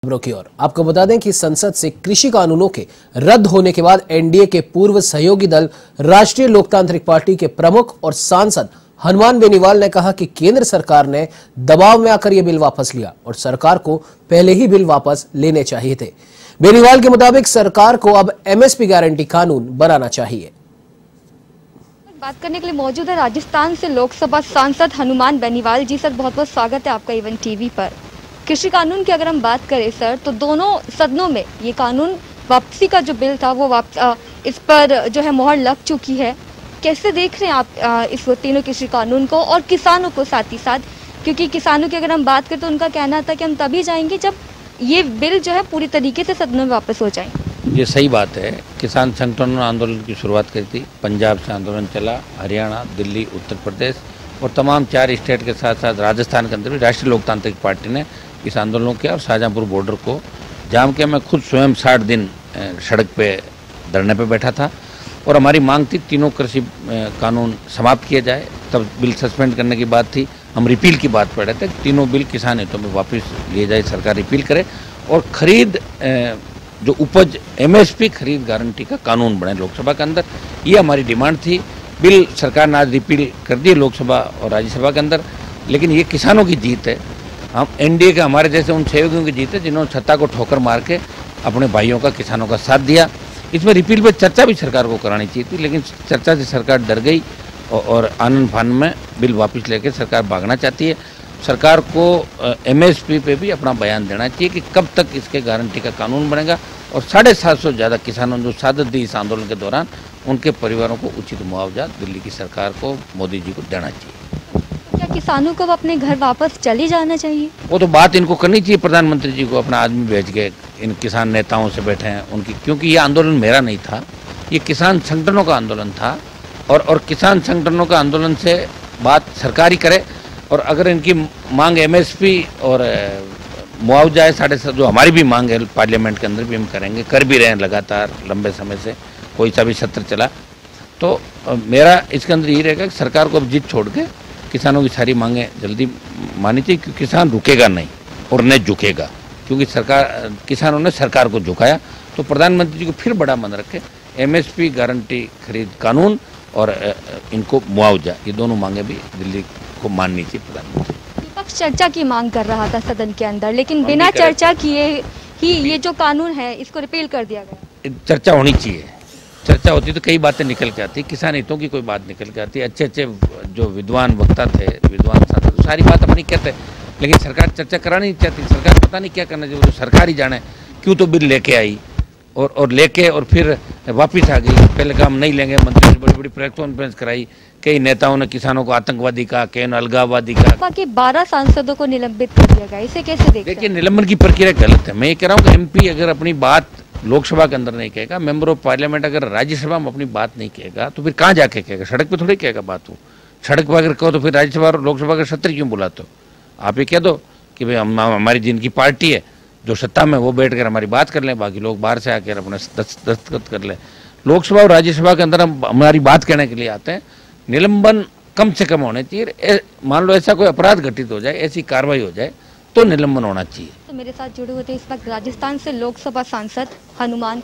खबरों की ओर आपको बता दें कि संसद से कृषि कानूनों के रद्द होने के बाद एनडीए के पूर्व सहयोगी दल राष्ट्रीय लोकतांत्रिक पार्टी के प्रमुख और सांसद हनुमान बेनीवाल ने कहा कि केंद्र सरकार ने दबाव में आकर यह बिल वापस लिया और सरकार को पहले ही बिल वापस लेने चाहिए थे। बेनीवाल के मुताबिक सरकार को अब एमएसपी गारंटी कानून बनाना चाहिए। बात करने के लिए मौजूद है राजस्थान से लोकसभा सांसद हनुमान बेनीवाल जी। सर, बहुत बहुत स्वागत है आपका इवन टीवी पर। कृषि कानून की अगर हम बात करें सर, तो दोनों सदनों में ये कानून वापसी का जो बिल था वो इस पर जो है मोहर लग चुकी है। कैसे देख रहे हैं आप इस तीनों कृषि कानून को और किसानों को साथ ही साथ, क्योंकि किसानों की अगर हम बात करें तो उनका कहना था कि हम तभी जाएंगे जब ये बिल जो है पूरी तरीके से सदनों में वापस हो जाए। ये सही बात है। किसान संगठनों ने आंदोलन की शुरुआत करी थी। पंजाब से आंदोलन चला, हरियाणा, दिल्ली, उत्तर प्रदेश और तमाम 4 स्टेट के साथ साथ राजस्थान के अंदर भी राष्ट्रीय लोकतांत्रिक पार्टी ने इस आंदोलन किया और शाहजहांपुर बॉर्डर को जाम के मैं खुद स्वयं 60 दिन सड़क पे धरने पे बैठा था और हमारी मांग थी तीनों कृषि कानून समाप्त किए जाए। तब बिल सस्पेंड करने की बात थी, हम रिपील की बात पढ़ रहे थे। तीनों बिल किसान हितों में वापस लिए जाए, सरकार रिपील करे और खरीद जो उपज एमएसपी खरीद गारंटी का कानून बने लोकसभा के अंदर। ये हमारी डिमांड थी। बिल सरकार ने आज रिपील कर दी लोकसभा और राज्यसभा के अंदर, लेकिन ये किसानों की जीत है। हम एनडीए के हमारे जैसे उन सहयोगियों की जीत है जिन्होंने सत्ता को ठोकर मार के अपने भाइयों का, किसानों का साथ दिया। इसमें रिपील पे चर्चा भी सरकार को करानी चाहिए थी, लेकिन चर्चा से सरकार डर गई और आनन फानन में बिल वापस लेकर सरकार भागना चाहती है। सरकार को एमएसपी पे भी अपना बयान देना चाहिए कि कब तक इसके गारंटी का कानून बनेगा और 750 से ज़्यादा किसानों ने जो शहादत दी इस आंदोलन के दौरान, उनके परिवारों को उचित मुआवजा दिल्ली की सरकार को, मोदी जी को देना चाहिए। क्या किसानों को अपने घर वापस चले जाना चाहिए? वो तो बात इनको करनी चाहिए, प्रधानमंत्री जी को अपना आदमी भेज के इन किसान नेताओं से बैठे हैं उनकी, क्योंकि ये आंदोलन मेरा नहीं था, ये किसान संगठनों का आंदोलन था और किसान संगठनों का आंदोलन से बात सरकार ही करे। और अगर इनकी मांग एमएसपी और मुआवजा है 7.5, जो हमारी भी मांग है पार्लियामेंट के अंदर भी हम करेंगे, कर भी रहे हैं लगातार लंबे समय से, कोई सा भी सत्र चला। तो मेरा इसके अंदर यही रहेगा कि सरकार को अब जीत छोड़ के किसानों की सारी मांगें जल्दी मानी चाहिए, क्योंकि किसान रुकेगा नहीं और न झुकेगा, क्योंकि सरकार, किसानों ने सरकार को झुकाया। तो प्रधानमंत्री जी को फिर बड़ा मन रखे, एमएसपी गारंटी खरीद कानून और इनको मुआवजा, ये दोनों मांगे भी दिल्ली को माननी चाहिए। प्रधानमंत्री विपक्ष चर्चा की मांग कर रहा था सदन के अंदर, लेकिन बिना चर्चा किए ही ये जो कानून है इसको रिपील कर दिया गया। चर्चा होनी चाहिए, चर्चा होती तो कई बातें निकल के आती, किसान हितों की कोई बात निकल के आती। अच्छे अच्छे जो विद्वान वक्ता थे, विद्वान सांसद, तो सारी बात अपनी कहते, लेकिन सरकार चर्चा करानी नहीं चाहती। सरकार पता नहीं क्या करना चाहिए, तो सरकार ही जाने क्यों तो बिल लेके आई और लेके और फिर वापिस आ गई। पहले काम नहीं लेंगे, मंत्रियों ने बड़ी बड़ी प्रेस कॉन्फ्रेंस कराई, कई नेताओं ने किसानों को आतंकवादी कहा, कई ने अलगाववादी कहा। बाकी 12 सांसदों को निलंबित कर दिया गया, इसे कैसे देखते हैं? देखिए, निलंबन की प्रक्रिया गलत है। मैं ये कह रहा हूँ कि एमपी अगर अपनी बात लोकसभा के अंदर नहीं कहेगा, मेंबर ऑफ पार्लियामेंट अगर राज्यसभा में अपनी बात नहीं कहेगा, तो फिर कहाँ जाके कहेगा? सड़क पे थोड़ी कहेगा बात हो। सड़क पर अगर कहो तो फिर राज्यसभा और लोकसभा का सत्र क्यों बुलाते हो? आप ये कह दो कि भाई हमारी जिनकी पार्टी है जो सत्ता में, वो बैठ कर हमारी बात कर लें, बाकी लोग बाहर से आकर अपने दस्तखत कर लें। लोकसभा और राज्यसभा के अंदर हम हमारी बात कहने के लिए आते हैं। निलंबन कम से कम होने चाहिए। मान लो ऐसा कोई अपराध घटित हो जाए, ऐसी कार्रवाई हो जाए तो निलंबन होना चाहिए। तो मेरे साथ जुड़े हुए थे इस वक्त राजस्थान से लोकसभा सांसद हनुमान